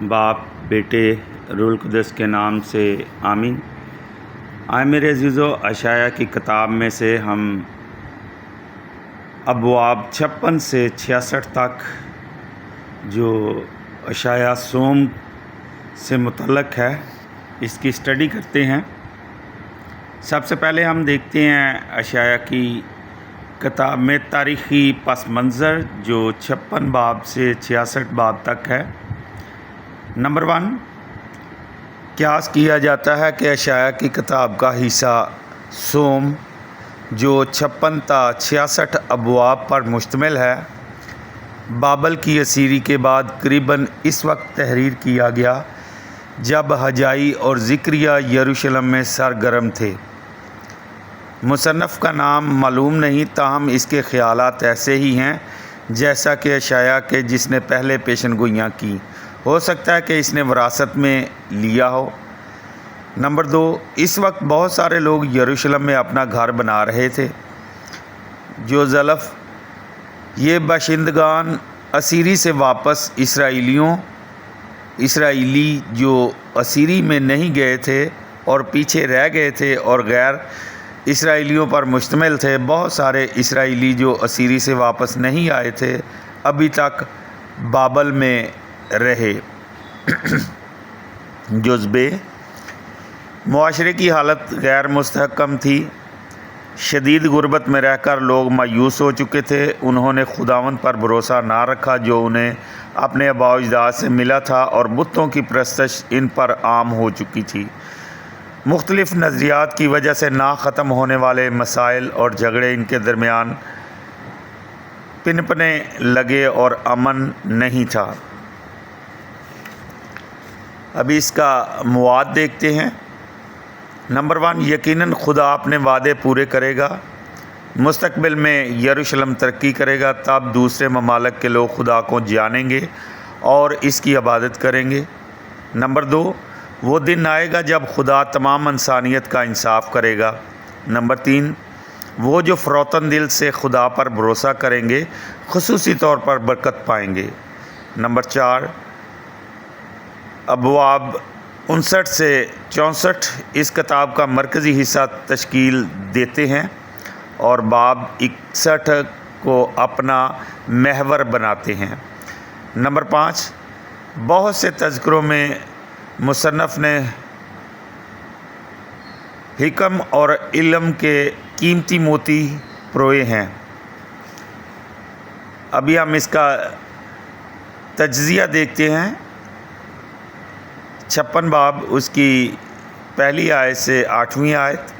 باپ بیٹے روح القدس کے نام سے آمین۔ آئے میرے عزیزو، اشعیاء کی کتاب میں سے ہم ابواب 56 سے 66 تک جو اشعیاء صوم سے متعلق ہے اس کی اسٹڈی کرتے ہیں۔ سب سے پہلے ہم دیکھتے ہیں اشعیاء کی کتاب میں تاریخی پس منظر جو 56 باب سے 66 باب تک ہے۔ نمبر 1، قیاس کیا جاتا ہے کہ اشعیاء کی کتاب کا حصہ صوم جو 56 تا 66 ابواب پر مشتمل ہے، بابل کی اسیری کے بعد قریباً اس وقت تحریر کیا گیا جب حجائی اور زکریا یروشلم میں سرگرم تھے۔ مصنف کا نام معلوم نہیں، تاہم اس کے خیالات ایسے ہی ہیں جیسا کہ اشعیاء کے جس نے پہلے پیشن گوئیاں کی، ہو سکتا ہے کہ اس نے وراثت میں لیا ہو۔ نمبر 2، اس وقت بہت سارے لوگ یروشلم میں اپنا گھر بنا رہے تھے۔ جو زلف یہ باشندگان اسیری سے واپس اسرائیلی جو اسیری میں نہیں گئے تھے اور پیچھے رہ گئے تھے اور غیر اسرائیلیوں پر مشتمل تھے، بہت سارے اسرائیلی جو اسیری سے واپس نہیں آئے تھے ابھی تک بابل میں رہے۔ جزبے معاشرے کی حالت غیر مستحکم تھی۔ شدید غربت میں رہ کر لوگ مایوس ہو چکے تھے۔ انہوں نے خداوند پر بھروسہ نہ رکھا جو انہیں اپنے آباء و اجداد سے ملا تھا، اور بتوں کی پرستش ان پر عام ہو چکی تھی۔ مختلف نظریات کی وجہ سے نہ ختم ہونے والے مسائل اور جھگڑے ان کے درمیان پنپنے لگے اور امن نہیں تھا۔ ابھی اس کا مواد دیکھتے ہیں۔ نمبر 1، یقیناً خدا اپنے وعدے پورے کرے گا۔ مستقبل میں یروشلم ترقی کرے گا، تب دوسرے ممالک کے لوگ خدا کو جانیں گے اور اس کی عبادت کریں گے۔ نمبر 2، وہ دن آئے گا جب خدا تمام انسانیت کا انصاف کرے گا۔ نمبر 3، وہ جو فروتن دل سے خدا پر بھروسہ کریں گے خصوصی طور پر برکت پائیں گے۔ نمبر 4، ابواب 59 سے 64 اس کتاب کا مرکزی حصہ تشکیل دیتے ہیں اور باب 61 کو اپنا محور بناتے ہیں۔ نمبر 5، بہت سے تذکروں میں مصنف نے حکم اور علم کے قیمتی موتی پروئے ہیں۔ ابھی ہم اس کا تجزیہ دیکھتے ہیں۔ 56 باب، اس کی پہلی آیت سے 8ویں آیت۔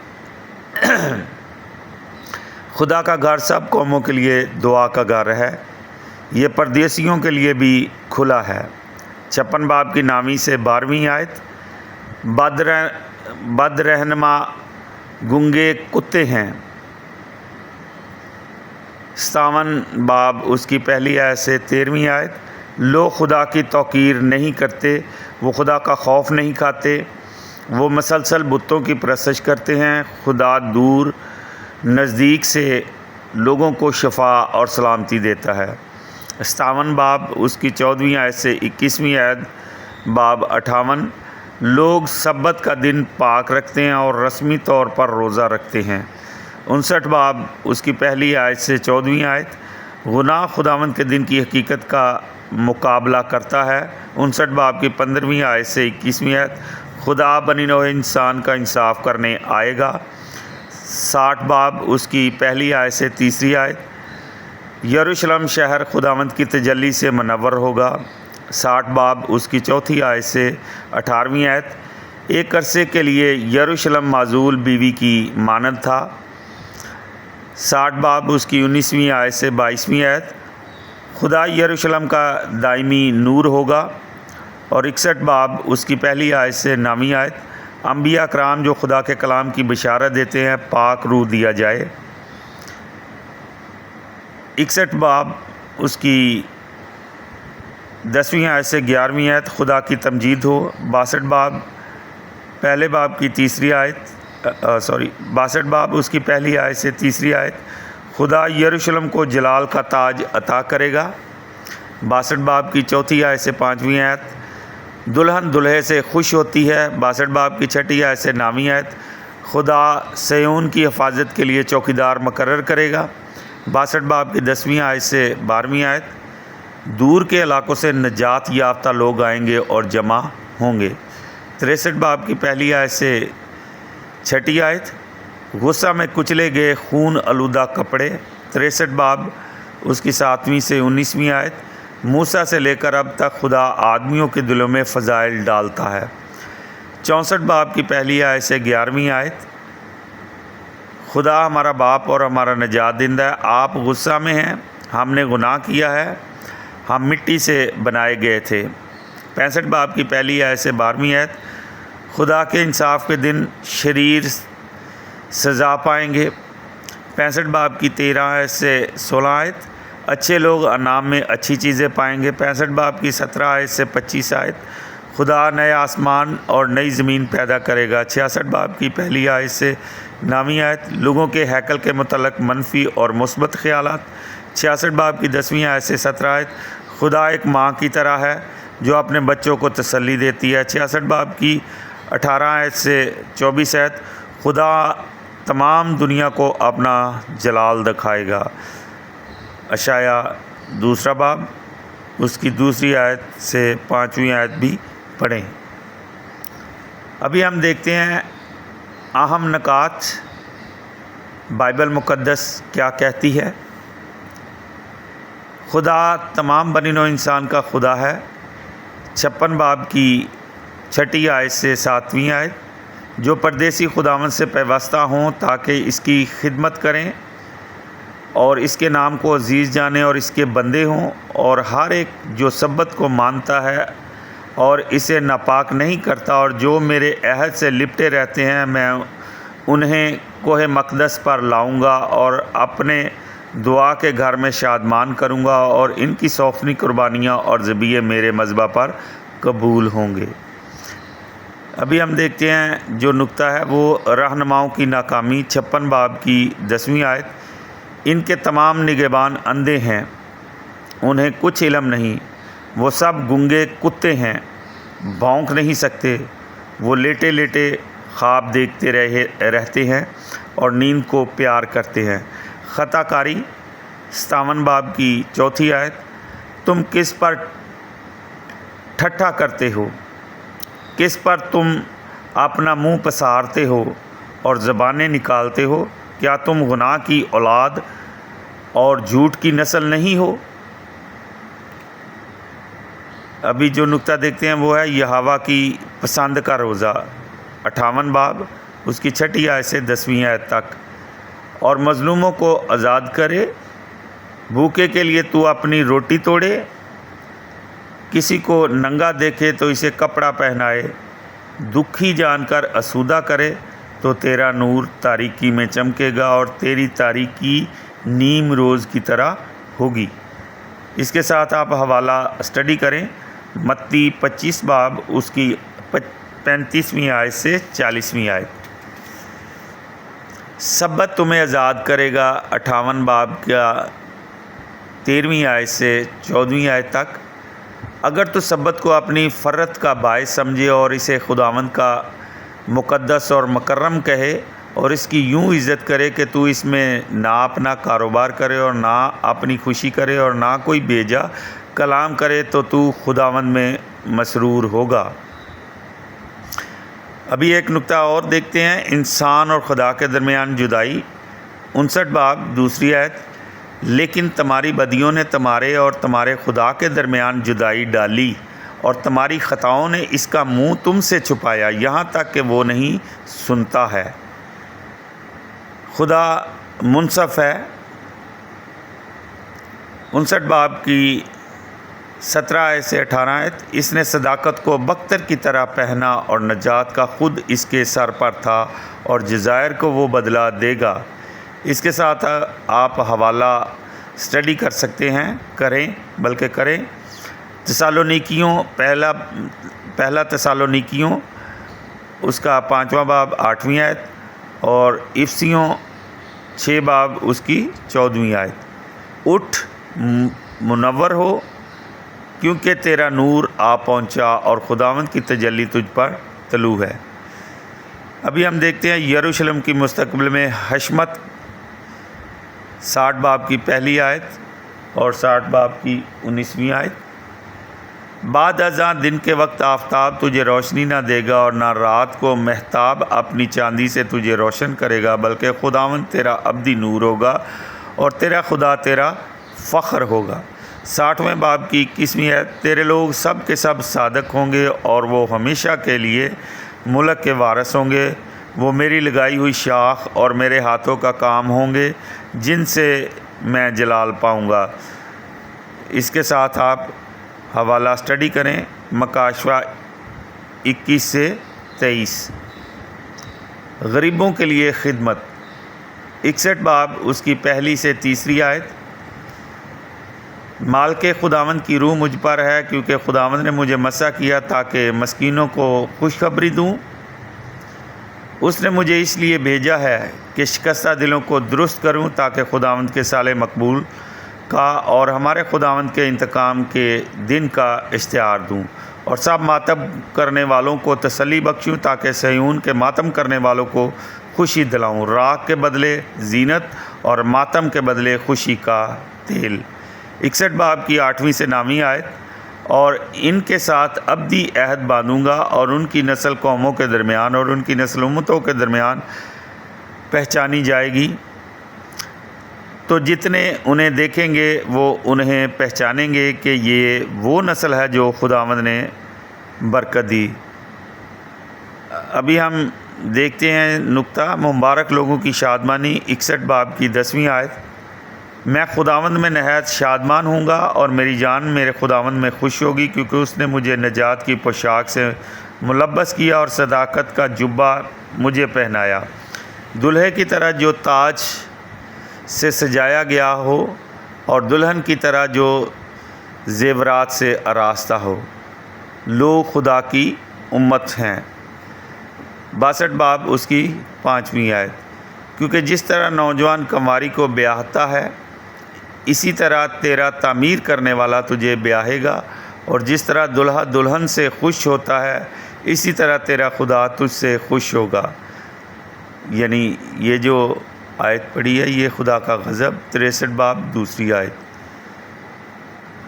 خدا کا گھر سب قوموں کے لیے دعا کا گھر ہے، یہ پردیسیوں کے لیے بھی کھلا ہے۔ 56 باب کی 9ویں سے 12ویں آیت۔ بد رہنما گنگے کتے ہیں۔ 57 باب، اس کی پہلی آیت سے 13ویں آیت۔ لوگ خدا کی توقیر نہیں کرتے، وہ خدا کا خوف نہیں کھاتے، وہ مسلسل بتوں کی پرستش کرتے ہیں۔ خدا دور نزدیک سے لوگوں کو شفا اور سلامتی دیتا ہے۔ 57 باب، اس کی 14ویں آیت سے 21ویں آیت۔ باب 58، لوگ سبت کا دن پاک رکھتے ہیں اور رسمی طور پر روزہ رکھتے ہیں۔ 59 باب، اس کی پہلی آیت سے 14ویں آیت۔ گناہ خداوند کے دن کی حقیقت کا مقابلہ کرتا ہے۔ 59 باب کی 15ویں آیت سے 21ویں آیت۔ خدا بنی نوع انسان کا انصاف کرنے آئے گا۔ 60 باب، اس کی پہلی آیت سے 3ری آیت۔ یروشلم شہر خداوند کی تجلی سے منور ہوگا۔ 60 باب، اس کی 4تھی آیت سے 18ویں آیت۔ ایک عرصے کے لیے یروشلم معزول بیوی کی مانند تھا۔ 60 باب، اس کی 19ویں آیت سے 22ویں آیت۔ خدا یروشلم کا دائمی نور ہوگا۔ اور 61 باب، اس کی پہلی آیت سے 9ویں آیت۔ انبیاء کرام جو خدا کے کلام کی بشارت دیتے ہیں، پاک روح دیا جائے۔ 61 باب، اس کی 10ویں آیت سے 11ویں آیت۔ خدا کی تمجید ہو۔ 62 باب، پہلے باب کی 3ری آیت 62 باب، اس کی پہلی آیت سے 3ری آیت۔ خدا یروشلم کو جلال کا تاج عطا کرے گا۔ 62 باب کی 4تھی آیت سے 5ویں آیت۔ دلہن دلہے سے خوش ہوتی ہے۔ 62 باب کی 6 آیت سے 9 آیت، خدا صیون کی حفاظت کے لیے چوکیدار مقرر کرے گا۔ 62 باب کی 10 آیت سے 12 آیت، دور کے علاقوں سے نجات یافتہ لوگ آئیں گے اور جمع ہوں گے۔ 63 باب کی 1 آیت سے 6 آیت، غصہ میں کچلے گئے خون آلودہ کپڑے۔ 63 باب اس کی 7 سے 19 آیت، موسیٰ سے لے کر اب تک خدا آدمیوں کے دلوں میں فضائل ڈالتا ہے۔ 64 باب کی 1 آیت سے 11 آیت، خدا ہمارا باپ اور ہمارا نجات دہندہ ہے، آپ غصہ میں ہیں، ہم نے گناہ کیا ہے، ہم مٹی سے بنائے گئے تھے۔ 65 باب کی 1 آیت سے 12 آیت، خدا کے انصاف کے دن شریر سزا پائیں گے۔ 65 باب کی 13 آیت سے 16 آیت، اچھے لوگ انعام میں اچھی چیزیں پائیں گے۔ 65 باب کی 17 آیت سے 25 آیت، خدا نئے آسمان اور نئی زمین پیدا کرے گا۔ 66 باب کی 1 آیت سے 9 آیت، لوگوں کے ہیکل کے متعلق منفی اور مثبت خیالات۔ 66 باب کی 10 آیت سے 17 آیت، خدا ایک ماں کی طرح ہے جو اپنے بچوں کو تسلی دیتی ہے۔ 66 باب کی 18 آیت سے 24 آیت، خدا تمام دنیا کو اپنا جلال دکھائے گا۔ اشعیا 2 باب اس کی 2 آیت سے 5 آیت بھی پڑھیں۔ ابھی ہم دیکھتے ہیں اہم نکات بائبل مقدس کیا کہتی ہے۔ خدا تمام بنی نوع انسان کا خدا ہے۔ 56 باب کی 6 آیت سے 7 آیت، جو پردیسی خداوند سے پیوستہ ہوں تاکہ اس کی خدمت کریں اور اس کے نام کو عزیز جانیں اور اس کے بندے ہوں، اور ہر ایک جو سبت کو مانتا ہے اور اسے ناپاک نہیں کرتا اور جو میرے عہد سے لپٹے رہتے ہیں، میں انہیں کوہ مقدس پر لاؤں گا اور اپنے دعا کے گھر میں شادمان کروں گا، اور ان کی سوفنی قربانیاں اور ذبیحے میرے مذبح پر قبول ہوں گے۔ ابھی ہم دیکھتے ہیں جو نقطہ ہے وہ رہنماؤں کی ناکامی۔ 56 باب کی 10 آیت، ان کے تمام نگہبان اندھے ہیں، انہیں کچھ علم نہیں، وہ سب گنگے کتے ہیں، بھونک نہیں سکتے، وہ لیٹے لیٹے خواب دیکھتے رہتے ہیں اور نیند کو پیار کرتے ہیں۔ خطا کاری 57 باب کی 4 آیت، تم کس پر ٹھٹھا کرتے ہو، کس پر تم اپنا منہ پسارتے ہو اور زبانیں نکالتے ہو، کیا تم گناہ کی اولاد اور جھوٹ کی نسل نہیں ہو؟ ابھی جو نقطہ دیکھتے ہیں وہ ہے یہوہ کی پسند کا روزہ۔ 58 باب اس کی 6 آیت سے 10 آیت تک، اور مظلوموں کو آزاد کرے، بھوکے کے لیے تو اپنی روٹی توڑے، کسی کو ننگا دیکھے تو اسے کپڑا پہنائے، دکھی جان کر آسودہ کرے تو تیرا نور تاریکی میں چمکے گا اور تیری تاریکی نیم روز کی طرح ہوگی۔ اس کے ساتھ آپ حوالہ اسٹڈی کریں، متی 25 باب اس کی 35 آیت سے 40 آیت۔ سبت تمہیں آزاد کرے گا 58 باب کا 13 آیت سے 14 آیت تک۔ اگر تو سبت کو اپنی فرت کا باعث سمجھے اور اسے خداوند کا مقدس اور مکرم کہے اور اس کی یوں عزت کرے کہ تو اس میں نہ اپنا کاروبار کرے اور نہ اپنی خوشی کرے اور نہ کوئی بیجا کلام کرے، تو خداوند میں مسرور ہوگا۔ ابھی ایک نقطہ اور دیکھتے ہیں، انسان اور خدا کے درمیان جدائی۔ 59 باب 2 آیت، لیکن تمہاری بدیوں نے تمہارے اور تمہارے خدا کے درمیان جدائی ڈالی اور تمہاری خطاؤں نے اس کا منہ تم سے چھپایا، یہاں تک کہ وہ نہیں سنتا ہے۔ خدا منصف ہے۔ 59 باب کی 17 آیت سے 18 آیت، اس نے صداقت کو بختر کی طرح پہنا اور نجات کا خود اس کے سر پر تھا اور جزائر کو وہ بدلہ دے گا۔ اس کے ساتھ آپ حوالہ اسٹڈی کر سکتے ہیں، کریں۔ تسالونیکیوں پہلا تسالونیکیوں اس کا 5واں باب 8ویں آیت، اور افسیوں 6 باب اس کی 14ویں آیت۔ اٹھ منور ہو کیونکہ تیرا نور آ پہنچا اور خداوند کی تجلی تجھ پر طلوع ہے۔ ابھی ہم دیکھتے ہیں یروشلم کی مستقبل میں حشمت، 60 باب کی پہلی آیت اور 60 باب کی 19ویں آیت۔ بعد ازاں دن کے وقت آفتاب تجھے روشنی نہ دے گا اور نہ رات کو مہتاب اپنی چاندی سے تجھے روشن کرے گا، بلکہ خداوند تیرا ابدی نور ہوگا اور تیرا خدا تیرا فخر ہوگا۔ 60ویں باب کی 21ویں آیت۔ تیرے لوگ سب کے سب صادق ہوں گے اور وہ ہمیشہ کے لیے ملک کے وارث ہوں گے، وہ میری لگائی ہوئی شاخ اور میرے ہاتھوں کا کام ہوں گے جن سے میں جلال پاؤں گا۔ اس کے ساتھ آپ حوالہ اسٹڈی کریں، مکاشفہ 21 سے 23۔ غریبوں کے لیے خدمت، 61 باب اس کی پہلی سے تیسری آیت۔ مالک خداوند کی روح مجھ پر ہے، کیونکہ خداوند نے مجھے مسح کیا تاکہ مسکینوں کو خوشخبری دوں۔ اس نے مجھے اس لیے بھیجا ہے کہ شکستہ دلوں کو درست کروں، تاکہ خداوند کے سال مقبول کا اور ہمارے خداوند کے انتقام کے دن کا اشتہار دوں، اور سب ماتم کرنے والوں کو تسلی بخشوں، تاکہ صہیون کے ماتم کرنے والوں کو خوشی دلاؤں، راگ کے بدلے زینت اور ماتم کے بدلے خوشی کا تیل۔ 61 باب کی 8ویں سے 9ویں آیت۔ اور ان کے ساتھ ابدی عہد باندھوں گا، اور ان کی نسل قوموں کے درمیان اور ان کی نسل امتوں کے درمیان پہچانی جائے گی، تو جتنے انہیں دیکھیں گے وہ انہیں پہچانیں گے کہ یہ وہ نسل ہے جو خداوند نے برکت دی۔ ابھی ہم دیکھتے ہیں نقطہ مبارک لوگوں کی شادمانی، 61 باب کی 10ویں آیت۔ میں خداوند میں نہایت شادمان ہوں گا اور میری جان میرے خداوند میں خوش ہوگی، کیونکہ اس نے مجھے نجات کی پوشاک سے ملبس کیا اور صداقت کا جبہ مجھے پہنایا، دلہے کی طرح جو تاج سے سجایا گیا ہو اور دلہن کی طرح جو زیورات سے آراستہ ہو۔ لوگ خدا کی امت ہیں، 62 باب اس کی 5ویں آیت۔ کیونکہ جس طرح نوجوان کنواری کو بیاہتا ہے، اسی طرح تیرا تعمیر کرنے والا تجھے بیاہے گا، اور جس طرح دلہا دلہن سے خوش ہوتا ہے، اسی طرح تیرا خدا تجھ سے خوش ہوگا۔ یعنی یہ جو آیت پڑھی ہے یہ خدا کا غضب، 63 باب دوسری آیت۔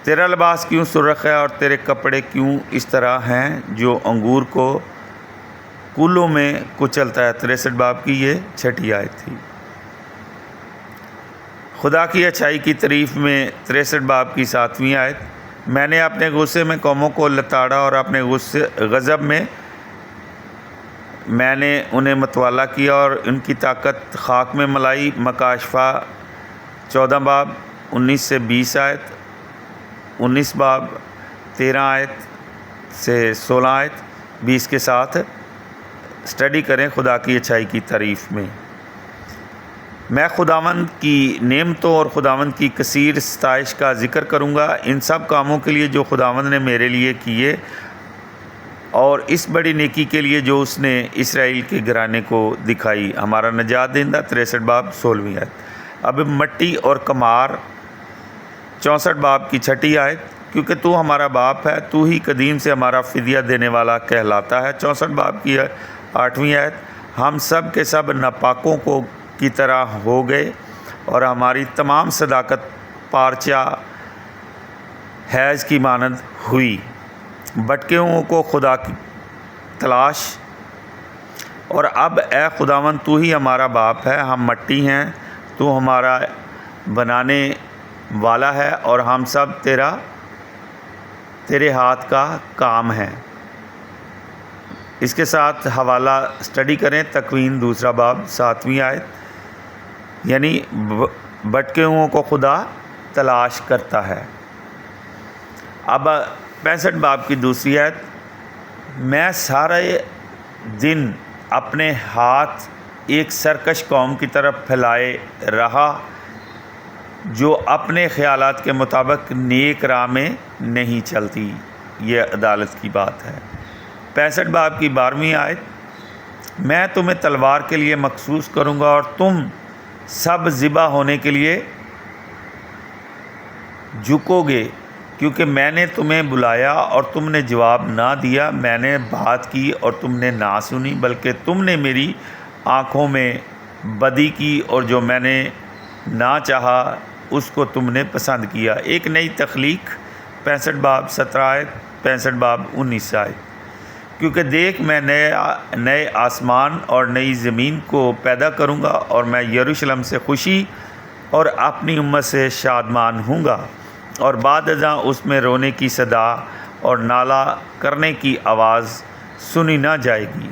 تیرا لباس کیوں سرخ ہے اور تیرے کپڑے کیوں اس طرح ہیں جو انگور کو کولوں میں کچلتا ہے، 63 باب کی یہ 6ٹھی آیت تھی۔ خدا کی اچھائی کی تعریف میں 63 باب کی 7ویں آیت۔ میں نے اپنے غصے میں قوموں کو لتاڑا اور اپنے غضب میں نے انہیں متوالا کیا اور ان کی طاقت خاک میں ملائی، مکاشفہ 14 باب 19 سے 20 آیت، 19 باب 13 آیت سے 16 آیت، 20 کے ساتھ اسٹڈی کریں خدا کی اچھائی کی تعریف میں۔ میں خداوند کی نعمتوں اور خداوند کی کثیر ستائش کا ذکر کروں گا، ان سب کاموں کے لیے جو خداوند نے میرے لیے کیے، اور اس بڑی نیکی کے لیے جو اس نے اسرائیل کے گھرانے کو دکھائی، ہمارا نجات دہندہ، 63 باب 16ویں آیت۔ اب مٹی اور کمار، 64 باب کی 6ٹھی آیت۔ کیونکہ تو ہمارا باپ ہے، تو ہی قدیم سے ہمارا فدیہ دینے والا کہلاتا ہے، 64 باب کی 8ویں آیت۔ ہم سب کے سب ناپاکوں کی طرح ہو گئے اور ہماری تمام صداقت پارچہ حیض کی مانند ہوئی، بھٹکے ہوں کو خدا کی تلاش۔ اور اب اے خداوند تو ہی ہمارا باپ ہے، ہم مٹی ہیں، تو ہمارا بنانے والا ہے اور ہم سب تیرے ہاتھ کا کام ہے۔ اس کے ساتھ حوالہ اسٹڈی کریں، تکوین 2 باب 7ویں آیت۔ یعنی بھٹکے ہوں کو خدا تلاش کرتا ہے۔ اب 65 باب کی 2 آیت۔ میں سارے دن اپنے ہاتھ ایک سرکش قوم کی طرف پھیلائے رہا جو اپنے خیالات کے مطابق نیک راہ میں نہیں چلتی۔ یہ عدالت کی بات ہے۔ 65 باب کی 12ویں آیت۔ میں تمہیں تلوار کے لیے مخصوص کروں گا اور تم سب ذبح ہونے کے لیے جھکو گے، کیونکہ میں نے تمہیں بلایا اور تم نے جواب نہ دیا، میں نے بات کی اور تم نے نہ سنی، بلکہ تم نے میری آنکھوں میں بدی کی اور جو میں نے نہ چاہا اس کو تم نے پسند کیا۔ ایک نئی تخلیق 65 باب 17 آیت، 65 باب 19 آیت۔ کیونکہ دیکھ میں نئے آسمان اور نئی زمین کو پیدا کروں گا، اور میں یروشلم سے خوشی اور اپنی امت سے شادمان ہوں گا، اور بعد ازاں اس میں رونے کی صدا اور نالہ کرنے کی آواز سنی نہ جائے گی۔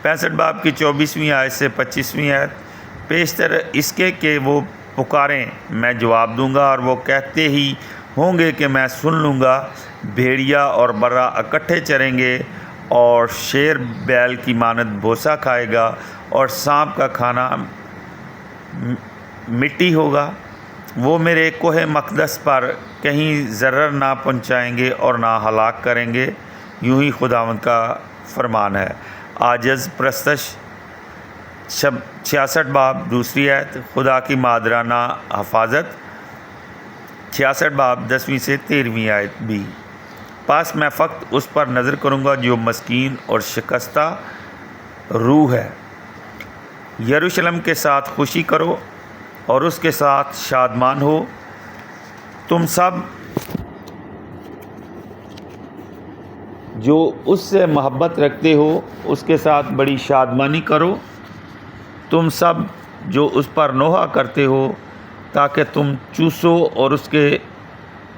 65 باب کی 24ویں آیت سے 25ویں آیت۔ پیشتر اس کے کہ وہ پکاریں میں جواب دوں گا، اور وہ کہتے ہی ہوں گے کہ میں سن لوں گا۔ بھیڑیا اور برا اکٹھے چریں گے، اور شیر بیل کی مانند بوسہ کھائے گا، اور سانپ کا کھانا مٹی ہوگا۔ وہ میرے کوہ مقدس پر کہیں ضرر نہ پہنچائیں گے اور نہ ہلاک کریں گے، یوں ہی خداوند کا فرمان ہے۔ عاجز پرستش 66 باب 2 آیت۔ خدا کی مادرانہ حفاظت 66 باب 10 سے 13 آیت بھی۔ پس میں فقط اس پر نظر کروں گا جو مسکین اور شکستہ روح ہے۔ یروشلم کے ساتھ خوشی کرو اور اس کے ساتھ شادمان ہو، تم سب جو اس سے محبت رکھتے ہو اس کے ساتھ بڑی شادمانی کرو، تم سب جو اس پر نوحہ کرتے ہو، تاکہ تم چوسو اور اس کے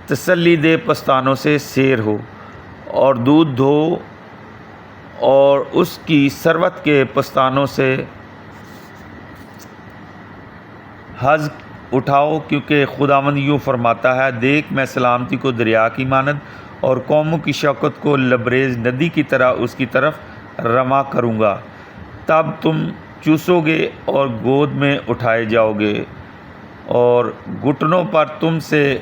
تسلی دہ پستانوں سے سیر ہو، اور دودھ دھو اور اس کی ثروت کے پستانوں سے حظ اٹھاؤ، کیونکہ خداوند یوں فرماتا ہے، دیکھ میں سلامتی کو دریا کی مانند اور قوموں کی شوکت کو لبریز ندی کی طرح اس کی طرف رواں کروں گا۔ تب تم چوسو گے اور گود میں اٹھائے جاؤ گے، اور گھٹنوں پر تم سے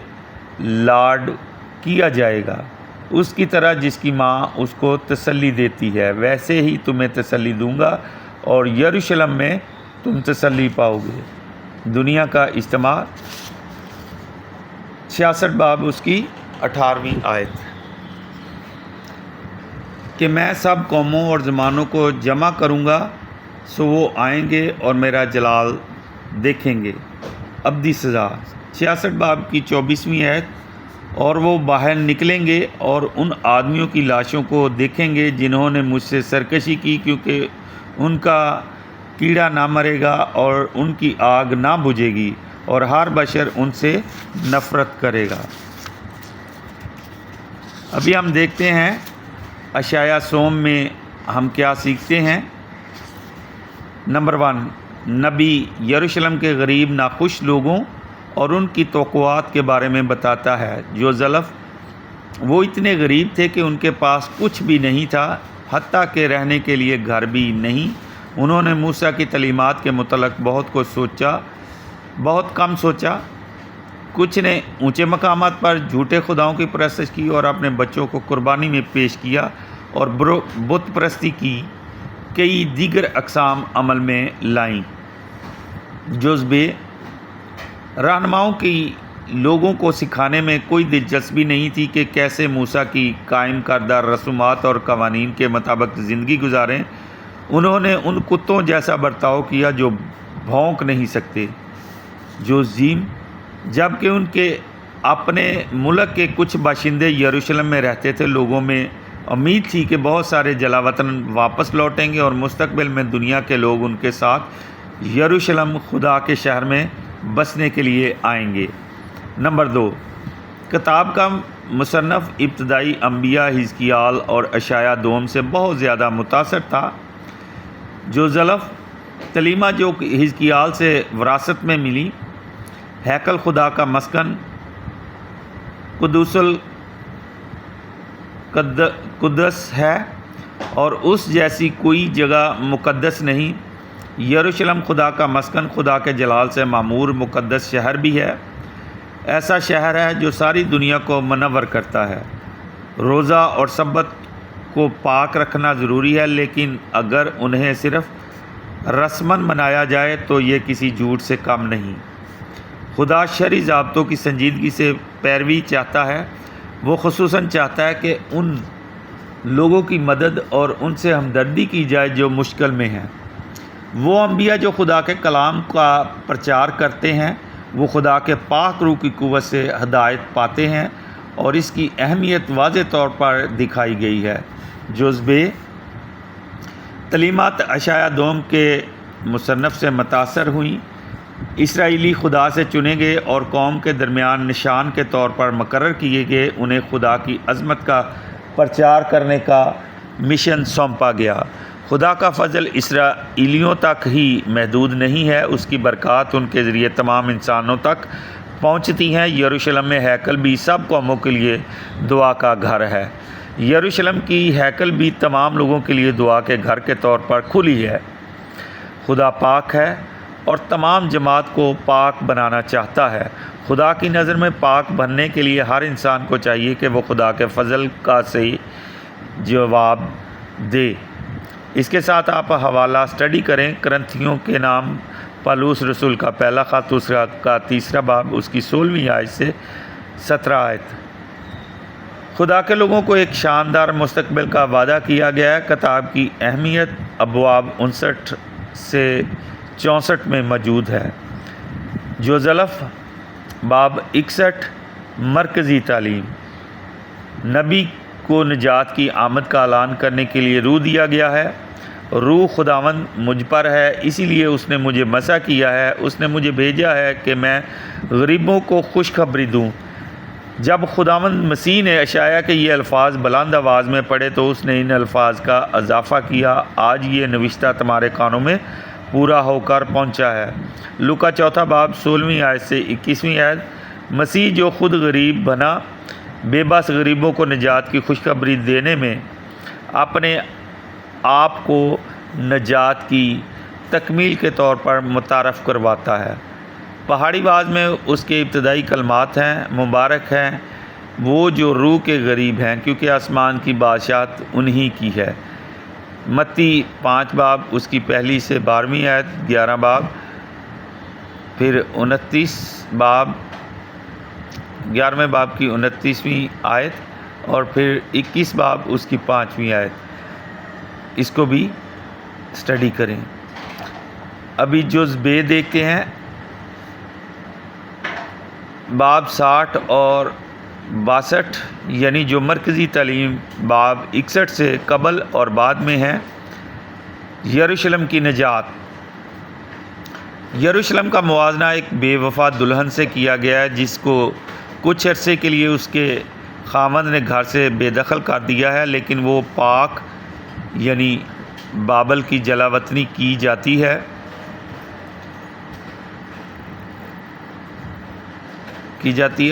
لاڈ کیا جائے گا۔ اس کی طرح جس کی ماں اس کو تسلی دیتی ہے، ویسے ہی تمہیں تسلی دوں گا، اور یروشلم میں تم تسلی پاؤ گے۔ دنیا کا اجتماع 66 باب اس کی 18ویں آیت۔ کہ میں سب قوموں اور زمانوں کو جمع کروں گا، سو وہ آئیں گے اور میرا جلال دیکھیں گے۔ ابدی سزا 66 باب کی 24ویں آیت۔ اور وہ باہر نکلیں گے اور ان آدمیوں کی لاشوں کو دیکھیں گے جنہوں نے مجھ سے سرکشی کی، کیونکہ ان کا کیڑا نہ مرے گا اور ان کی آگ نہ بجھے گی، اور ہر بشر ان سے نفرت کرے گا۔ ابھی ہم دیکھتے ہیں اشعیاء صوم میں ہم کیا سیکھتے ہیں۔ نمبر 1، نبی یروشلم کے غریب ناخوش لوگوں اور ان کی توقعات کے بارے میں بتاتا ہے جو زلف۔ وہ اتنے غریب تھے کہ ان کے پاس کچھ بھی نہیں تھا، حتیٰ کہ رہنے کے لیے گھر بھی نہیں۔ انہوں نے موسیٰ کی تعلیمات کے متعلق بہت کم سوچا۔ کچھ نے اونچے مقامات پر جھوٹے خداؤں کی پرستش کی اور اپنے بچوں کو قربانی میں پیش کیا، اور بت پرستی کی کئی دیگر اقسام عمل میں لائیں۔ جذبے رہنماؤں کی لوگوں کو سکھانے میں کوئی دلچسپی نہیں تھی کہ کیسے موسیٰ کی قائم کردہ رسومات اور قوانین کے مطابق زندگی گزاریں۔ انہوں نے ان کتوں جیسا برتاؤ کیا جو بھونک نہیں سکتے، جو جبکہ ان کے اپنے ملک کے کچھ باشندے یروشلم میں رہتے تھے۔ لوگوں میں امید تھی کہ بہت سارے جلا وطن واپس لوٹیں گے، اور مستقبل میں دنیا کے لوگ ان کے ساتھ یروشلم خدا کے شہر میں بسنے کے لیے آئیں گے۔ نمبر 2، کتاب کا مصنف ابتدائی انبیاء حزقیال اور اشعیاء دوم سے بہت زیادہ متاثر تھا۔ جو زلف تعلیمات جو حزقیال سے وراثت میں ملی، ہیکل خدا کا مسکن قدوس القدس ہے، اور اس جیسی کوئی جگہ مقدس نہیں۔ یروشلم خدا کا مسکن، خدا کے جلال سے معمور مقدس شہر بھی ہے۔ ایسا شہر ہے جو ساری دنیا کو منور کرتا ہے۔ روزہ اور سبت کو پاک رکھنا ضروری ہے، لیکن اگر انہیں صرف رسماً منایا جائے تو یہ کسی جھوٹ سے کم نہیں۔ خدا شرعی ضابطوں کی سنجیدگی سے پیروی چاہتا ہے۔ وہ خصوصاً چاہتا ہے کہ ان لوگوں کی مدد اور ان سے ہمدردی کی جائے جو مشکل میں ہیں۔ وہ انبیاء جو خدا کے کلام کا پرچار کرتے ہیں وہ خدا کے پاک روح کی قوت سے ہدایت پاتے ہیں، اور اس کی اہمیت واضح طور پر دکھائی گئی ہے۔ جزبے تعلیمات اشعیاء دوم کے مصنف سے متاثر ہوئیں۔ اسرائیلی خدا سے چنے گئے اور قوم کے درمیان نشان کے طور پر مقرر کیے گئے، انہیں خدا کی عظمت کا پرچار کرنے کا مشن سونپا گیا۔ خدا کا فضل اسرائیلیوں تک ہی محدود نہیں ہے، اس کی برکات ان کے ذریعے تمام انسانوں تک پہنچتی ہیں۔ یروشلم میں ہیکل بھی سب قوموں کے لیے دعا کا گھر ہے۔ یروشلم کی ہیکل بھی تمام لوگوں کے لیے دعا کے گھر کے طور پر کھلی ہے۔ خدا پاک ہے اور تمام جماعت کو پاک بنانا چاہتا ہے۔ خدا کی نظر میں پاک بننے کے لیے ہر انسان کو چاہیے کہ وہ خدا کے فضل کا صحیح جواب دے۔ اس کے ساتھ آپ حوالہ اسٹڈی کریں۔ کرنتھیوں کے نام پالوس رسول کا پہلا خط کا 3 باب، اس کی 16ویں آیت سے 17 آیت۔ خدا کے لوگوں کو ایک شاندار مستقبل کا وعدہ کیا گیا ہے۔ کتاب کی اہمیت ابواب 59 سے 64 میں موجود ہے۔ جوزلف باب 61 مرکزی تعلیم۔ نبی کو نجات کی آمد کا اعلان کرنے کے لیے روح دیا گیا ہے۔ روح خداوند مجھ پر ہے، اسی لیے اس نے مجھے مسح کیا ہے۔ اس نے مجھے بھیجا ہے کہ میں غریبوں کو خوشخبری دوں۔ جب خداوند مسیح نے اشعیاء کے یہ الفاظ بلند آواز میں پڑھے تو اس نے ان الفاظ کا اضافہ کیا، آج یہ نوشتہ تمہارے کانوں میں پورا ہو کر پہنچا ہے۔ لوکا 4 باب 16ویں آیت سے 21ویں آیت۔ مسیح جو خود غریب بنا، بے بس غریبوں کو نجات کی خوشخبری دینے میں اپنے آپ کو نجات کی تکمیل کے طور پر متعارف کرواتا ہے۔ پہاڑی باز میں اس کے ابتدائی کلمات ہیں، مبارک ہیں وہ جو روح کے غریب ہیں کیونکہ آسمان کی بادشاہت انہی کی ہے۔ متی 5 باب، اس کی 1 سے 12ویں آیت، 11 باب، پھر 29 باب، 11ویں باب کی 29ویں آیت، اور پھر 21 باب اس کی 5ویں آیت۔ اس کو بھی اسٹڈی کریں۔ ابھی جز بے دیکھتے ہیں۔ باب 60 اور 62، یعنی جو مرکزی تعلیم باب 61 سے قبل اور بعد میں ہے۔ یروشلم کی نجات۔ یروشلم کا موازنہ ایک بے وفا دلہن سے کیا گیا ہے جس کو کچھ عرصے کے لیے اس کے خاوند نے گھر سے بے دخل کر دیا ہے، لیکن وہ پاک یعنی بابل کی جلا وطنی کی جاتی ہے۔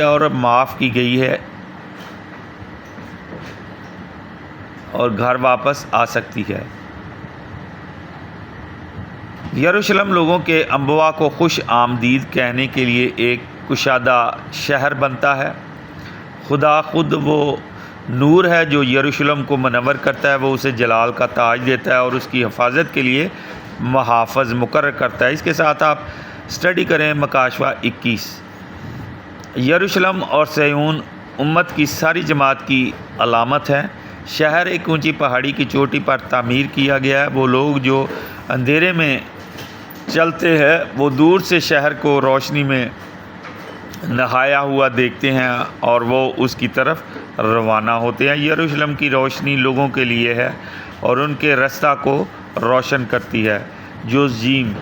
اور معاف کی گئی ہے اور گھر واپس آ سکتی ہے۔ یروشلم لوگوں کے انبوا کو خوش آمدید کہنے کے لیے ایک کشادہ شہر بنتا ہے۔ خدا خود وہ نور ہے جو یروشلم کو منور کرتا ہے، وہ اسے جلال کا تاج دیتا ہے اور اس کی حفاظت کے لیے محافظ مقرر کرتا ہے۔ اس کے ساتھ آپ اسٹڈی کریں مکاشفہ 21۔ یروشلم اور صہیون امت کی ساری جماعت کی علامت ہے۔ شہر ایک اونچی پہاڑی کی چوٹی پر تعمیر کیا گیا ہے۔ وہ لوگ جو اندھیرے میں چلتے ہیں وہ دور سے شہر کو روشنی میں نہایا ہوا دیکھتے ہیں اور وہ اس کی طرف روانہ ہوتے ہیں۔ یروشلم کی روشنی لوگوں کے لیے ہے اور ان کے رستہ کو روشن کرتی ہے۔ جیم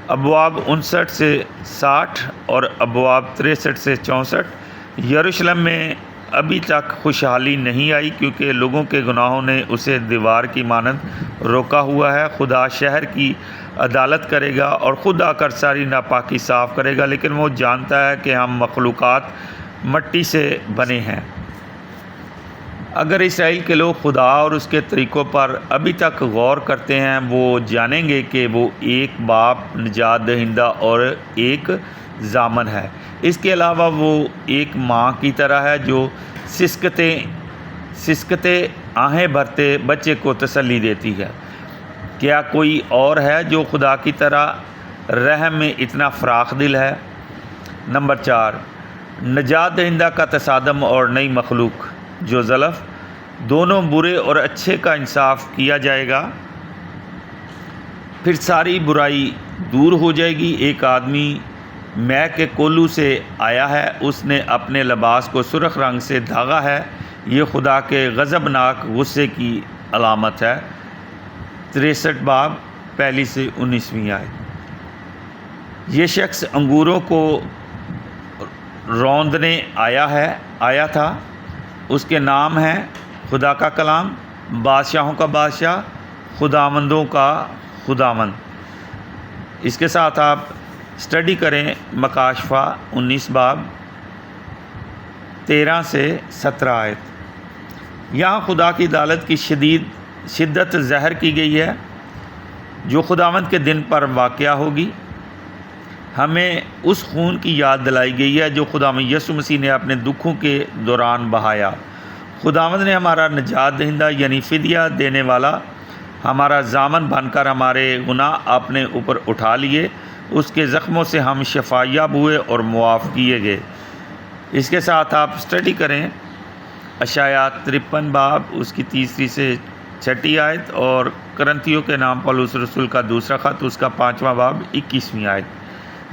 ابواب 59 سے 60 اور ابواب 63 سے 64۔ یروشلم میں ابھی تک خوشحالی نہیں آئی کیونکہ لوگوں کے گناہوں نے اسے دیوار کی مانند روکا ہوا ہے۔ خدا شہر کی عدالت کرے گا اور خود آ کر ساری ناپاکی صاف کرے گا، لیکن وہ جانتا ہے کہ ہم مخلوقات مٹی سے بنے ہیں۔ اگر اسرائیل کے لوگ خدا اور اس کے طریقوں پر ابھی تک غور کرتے ہیں، وہ جانیں گے کہ وہ ایک باپ نجات دہندہ اور ایک ضامن ہے۔ اس کے علاوہ وہ ایک ماں کی طرح ہے جو سسکتے آہیں بھرتے بچے کو تسلی دیتی ہے۔ کیا کوئی اور ہے جو خدا کی طرح رحم میں اتنا فراخ دل ہے؟ نمبر 4، نجات دہندہ کا تصادم اور نئی مخلوق جو زلف، دونوں برے اور اچھے کا انصاف کیا جائے گا، پھر ساری برائی دور ہو جائے گی۔ ایک آدمی مے کے کولو سے آیا ہے، اس نے اپنے لباس کو سرخ رنگ سے دھاگا ہے، یہ خدا کے غضبناک غصے کی علامت ہے۔ 63 باب 1 سے 19 آیت۔ یہ شخص انگوروں کو روندنے آیا تھا، اس کے نام ہیں خدا کا کلام، بادشاہوں کا بادشاہ، خداوندوں کا خداوند۔ اس کے ساتھ آپ اسٹڈی کریں مکاشفہ 19 باب 13 سے 17 آیت۔ یہاں خدا کی عدالت کی شدت ظاہر کی گئی ہے جو خداوند کے دن پر واقعہ ہوگی۔ ہمیں اس خون کی یاد دلائی گئی ہے جو خداوند یسوع مسیح نے اپنے دکھوں کے دوران بہایا۔ خداوند نے ہمارا نجات دہندہ یعنی فدیہ دینے والا ہمارا ضامن بن کر ہمارے گناہ اپنے اوپر اٹھا لیے، اس کے زخموں سے ہم شفا یاب ہوئے اور معاف کیے گئے۔ اس کے ساتھ آپ اسٹڈی کریں اشعیاء 53 باب اس کی 3 سے 6 آیت، اور کرنتھیوں کے نام پولس رسول کا دوسرا خط اس کا 5واں باب 21 آیت۔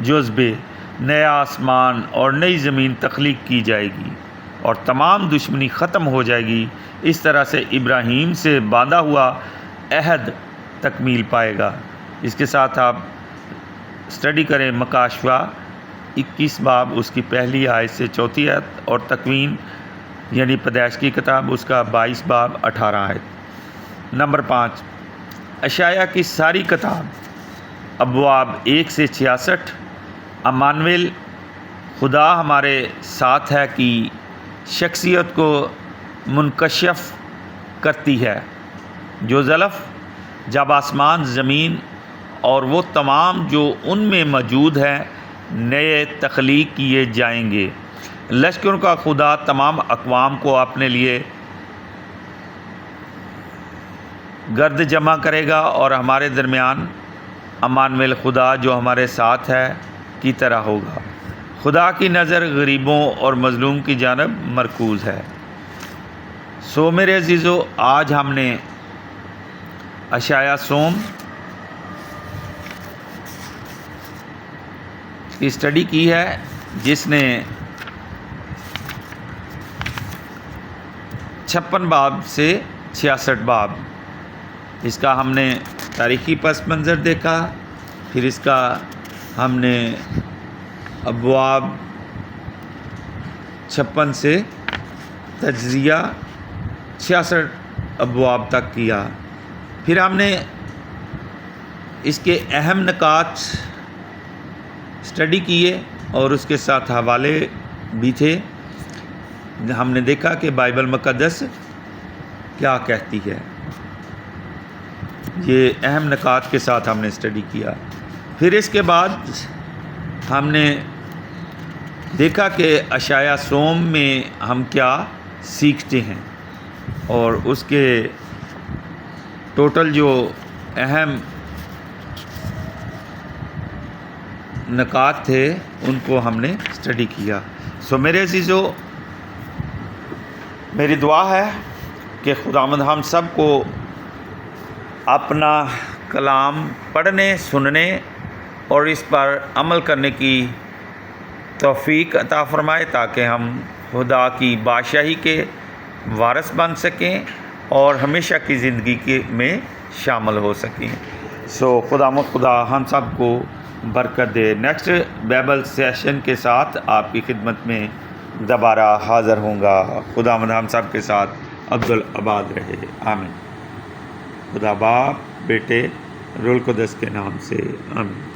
جذبے، نیا آسمان اور نئی زمین تخلیق کی جائے گی اور تمام دشمنی ختم ہو جائے گی۔ اس طرح سے ابراہیم سے باندھا ہوا عہد تکمیل پائے گا۔ اس کے ساتھ آپ اسٹڈی کریں مکاشفہ 21 باب اس کی 1 آیت سے 4 آیت، اور تکوین یعنی پیدائش کی کتاب اس کا 22 باب 18 آیت۔ نمبر 5، اشعیاء کی ساری کتاب ابواب 1 سے 66 امانویل خدا ہمارے ساتھ ہے کی شخصیت کو منکشف کرتی ہے۔ جو زلف، جب آسمان، زمین اور وہ تمام جو ان میں موجود ہیں نئے تخلیق کیے جائیں گے۔ لشکروں کا خدا تمام اقوام کو اپنے لیے گرد جمع کرے گا اور ہمارے درمیان امانویل خدا جو ہمارے ساتھ ہے کی طرح ہوگا۔ خدا کی نظر غریبوں اور مظلوم کی جانب مرکوز ہے۔ سو میرے عزیزو، آج ہم نے اشعیاء صوم کی اسٹڈی کی ہے، جس نے 56 باب سے 66 باب، اس کا ہم نے تاریخی پس منظر دیکھا، پھر اس کا ہم نے ابواب 56 سے تجزیہ 66 ابواب تک کیا، پھر ہم نے اس کے اہم نکات اسٹڈی کیے اور اس کے ساتھ حوالے بھی تھے۔ ہم نے دیکھا کہ بائبل مقدس کیا کہتی ہے، یہ اہم نکات کے ساتھ ہم نے اسٹڈی کیا۔ پھر اس کے بعد ہم نے دیکھا کہ اشعیاء صوم میں ہم کیا سیکھتے ہیں، اور اس کے ٹوٹل جو اہم نکات تھے ان کو ہم نے اسٹڈی کیا۔ سو میرے عزیزو، میری دعا ہے کہ خداوند ہم سب کو اپنا کلام پڑھنے، سننے اور اس پر عمل کرنے کی توفیق عطا فرمائے، تاکہ ہم خدا کی بادشاہی کے وارث بن سکیں اور ہمیشہ کی زندگی میں شامل ہو سکیں۔ سو خدا ہم سب کو برکت دے۔ نیکسٹ بائبل سیشن کے ساتھ آپ کی خدمت میں دوبارہ حاضر ہوں گا۔ خداوند ہم سب کے ساتھ عبدالآباد رہے، آمین۔ خدا باپ، بیٹے، روح القدس کے نام سے آمین۔